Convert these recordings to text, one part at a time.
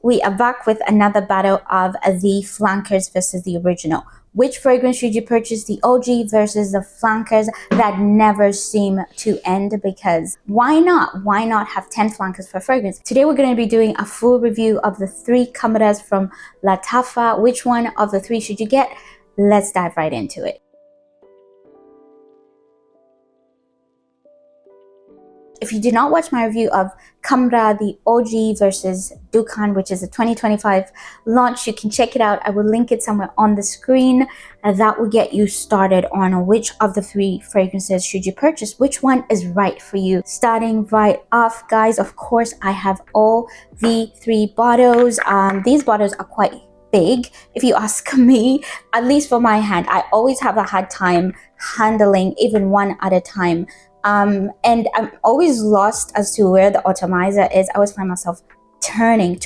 we are back with another battle of the flankers versus the original. Which fragrance should you purchase, the OG versus the flankers that never seem to end? Because why not? Why not have 10 flankers for fragrance? Today we're going to be doing a full review of the 3 Khamrahs from Lattafa. Which one of the 3 should you get? Let's dive right into it. If you did not watch my review of Khamrah, the OG versus Dukhan, which is a 2025 launch, you can check it out. I will link it somewhere on the screen. That will get you started on which of the 3 fragrances should you purchase, which one is right for you. Starting right off, guys, of course, I have all the 3 bottles. These bottles are quite big, if you ask me, at least for my hand. I always have a hard time handling even one at a time. And I'm always lost as to where the atomizer is. I always find myself turning.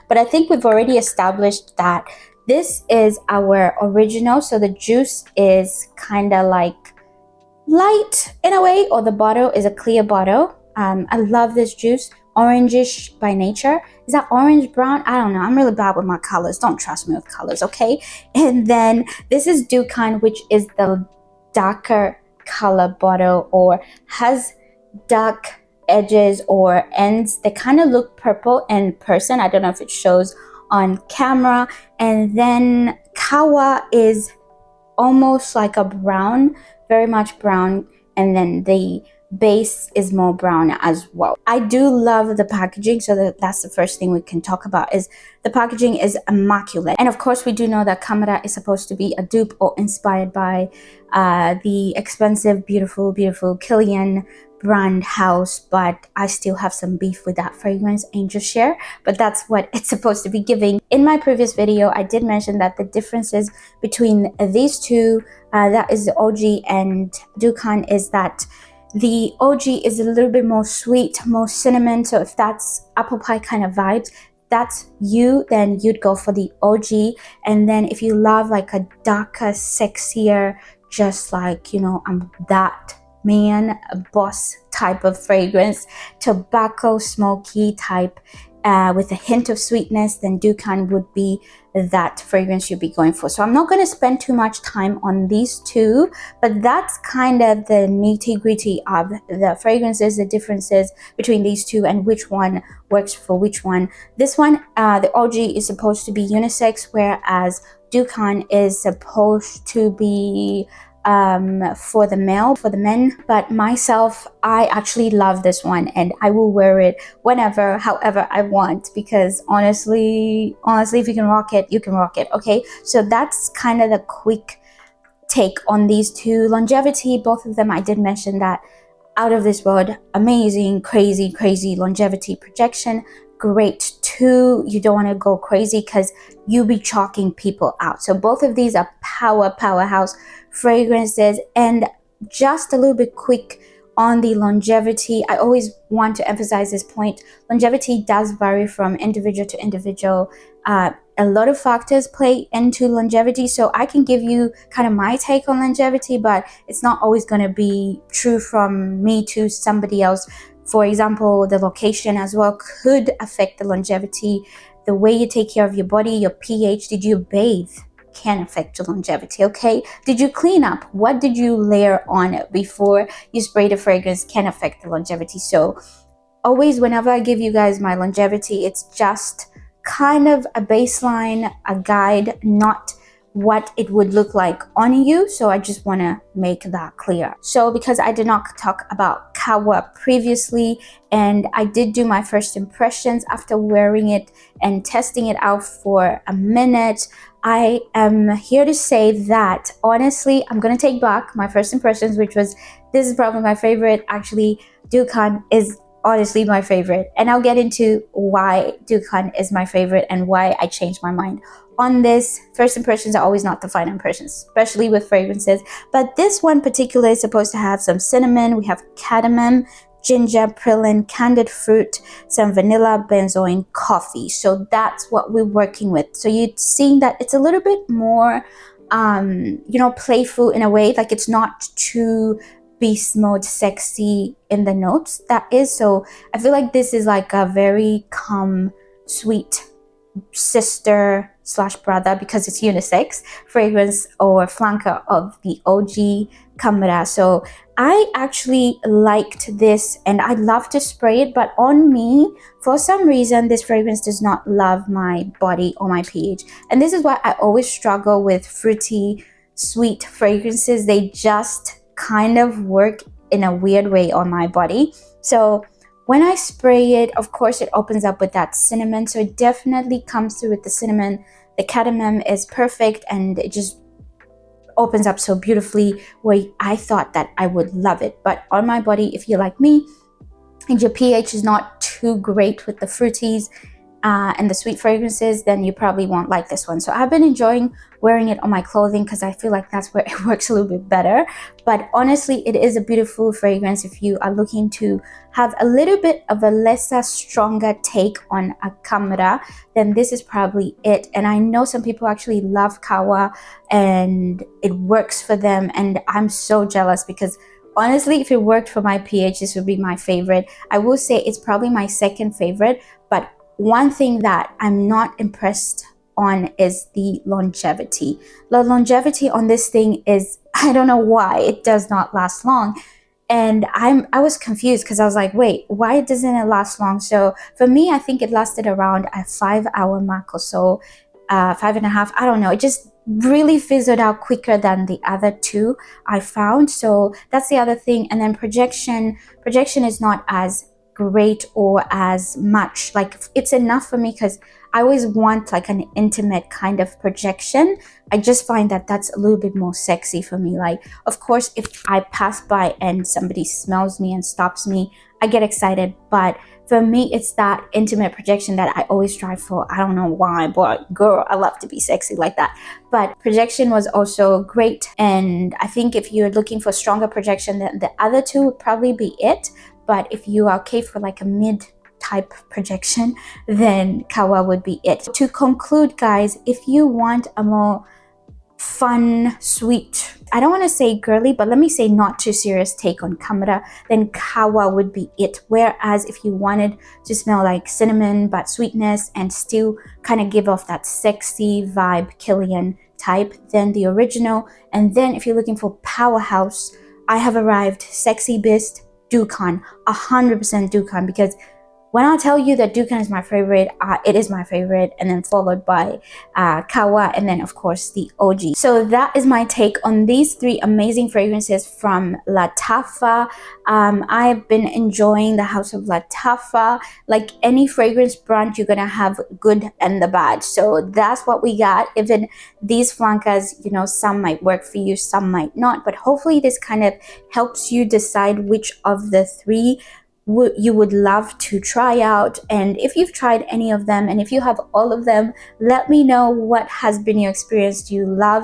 But I think we've already established that this is our original. So the juice is kind of like light in a way, or the bottle is a clear bottle. I love this juice. Orangish by nature. Is that orange, brown? I don't know. I'm really bad with my colors. Don't trust me with colors, okay? And then this is Dukhan, which is the darker color bottle, or has dark edges or ends. They kind of look purple in person. I don't know if it shows on camera. And then Qahwa is almost like a brown, very much brown, and then the base is more brown as well. I do love the packaging, so that's the first thing we can talk about. Is the packaging is immaculate. And of course we do know that Khamrah is supposed to be a dupe or inspired by the expensive, beautiful Kilian brand house, but I still have some beef with that fragrance, Angel Share, but that's what it's supposed to be giving. In my previous video I did mention that the differences between these two, that is the OG and Dukhan, is that the OG is a little bit more sweet, more cinnamon. So if that's apple pie kind of vibes, that's you, then you'd go for the OG. And then if you love like a darker, sexier, just like, you know, I'm that man, a boss type of fragrance, tobacco, smoky type, with a hint of sweetness, then Dukhan would be that fragrance you'd be going for. So I'm not going to spend too much time on these two, but that's kind of the nitty-gritty of the fragrances, the differences between these two and which one works for which one. This one, the OG, is supposed to be unisex, whereas Dukhan is supposed to be for the men. But myself, I actually love this one, and I will wear it whenever, however I want, because honestly, if you can rock it, you can rock it. Okay, so that's kind of the quick take on these two. Longevity, both of them, I did mention that out of this world, amazing, crazy longevity, projection, great too. You don't want to go crazy because you'll be chalking people out. So both of these are powerhouse fragrances. And just a little bit quick on the longevity, I always want to emphasize this point. Longevity does vary from individual to individual. A lot of factors play into longevity, so I can give you kind of my take on longevity, but it's not always going to be true from me to somebody else. For example, the location as well could affect the longevity. The way you take care of your body, your pH, did you bathe, can affect your longevity, okay? Did you clean up? What did you layer on it before you spray the fragrance can affect the longevity. So always, whenever I give you guys my longevity, it's just kind of a baseline, a guide, not what it would look like on you. So I just want to make that clear. So because I did not talk about Qahwa previously, and I did do my first impressions after wearing it and testing it out for a minute, I am here to say that honestly, I'm going to take back my first impressions, which was, this is probably my favorite. Actually, Dukhan is honestly my favorite, and I'll get into why Dukhan is my favorite and why I changed my mind on this. First impressions are always not the final impressions, especially with fragrances, but this one particular is supposed to have some cinnamon. We have cardamom, ginger, praline, candied fruit, some vanilla, benzoin, coffee. So that's what we're working with. So you're seeing that it's a little bit more you know, playful in a way, like it's not too beast mode sexy in the notes, that is. So I feel like this is like a very calm, sweet sister slash brother, because it's unisex, fragrance or flanker of the OG Khamrah. So I actually liked this and I love to spray it, but on me, for some reason, this fragrance does not love my body or my pH. And this is why I always struggle with fruity, sweet fragrances. They just kind of work in a weird way on my body. So when I spray it, of course, it opens up with that cinnamon. So it definitely comes through with the cinnamon. The cardamom is perfect and it just opens up so beautifully, where I thought that I would love it. But on my body, if you're like me and your pH is not too great with the fruities and the sweet fragrances, then you probably won't like this one. So I've been enjoying wearing it on my clothing because I feel like that's where it works a little bit better. But honestly, it is a beautiful fragrance. If you are looking to have a little bit of a lesser, stronger take on a Khamrah, then this is probably it. And I know some people actually love Qahwa and it works for them, and I'm so jealous because honestly, if it worked for my pH, this would be my favorite. I will say it's probably my second favorite, but one thing that I'm not impressed on is the longevity. The longevity on this thing is, I don't know why it does not last long. And I was confused because I was like, wait, why doesn't it last long? So for me, I think it lasted around a 5-hour mark or so, 5.5, I don't know. It just really fizzled out quicker than the other two I found. So that's the other thing. And then projection is not as great or as much. Like, it's enough for me because I always want like an intimate kind of projection. I just find that that's a little bit more sexy for me. Like, of course, if I pass by and somebody smells me and stops me, I get excited. But for me, it's that intimate projection that I always strive for. I don't know why, but girl, I love to be sexy like that. But projection was also great. And I think if you're looking for stronger projection, then the other two would probably be it. But if you are okay for like a mid-type projection, then Qahwa would be it. To conclude, guys, if you want a more fun, sweet, I don't want to say girly, but let me say not too serious take on Khamrah, then Qahwa would be it. Whereas if you wanted to smell like cinnamon but sweetness and still kind of give off that sexy vibe, Killian type, then the original. And then if you're looking for powerhouse, I have arrived. Sexy Beast Dukhan, 100% Dukhan, because when I tell you that Dukhan is my favorite, it is my favorite, and then followed by Qahwa, and then of course the OG. So that is my take on these three amazing fragrances from Lattafa. I've been enjoying the house of Lattafa. Like any fragrance brand, you're gonna have good and the bad. So that's what we got. Even these flankers, you know, some might work for you, some might not, but hopefully this kind of helps you decide which of the three you would love to try out. And if you've tried any of them, and if you have all of them, let me know what has been your experience. Do you love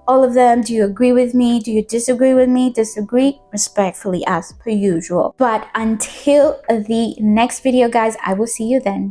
all of them? Do you agree with me? Do you disagree with me? Disagree respectfully as per usual. But until the next video, guys, I will see you then.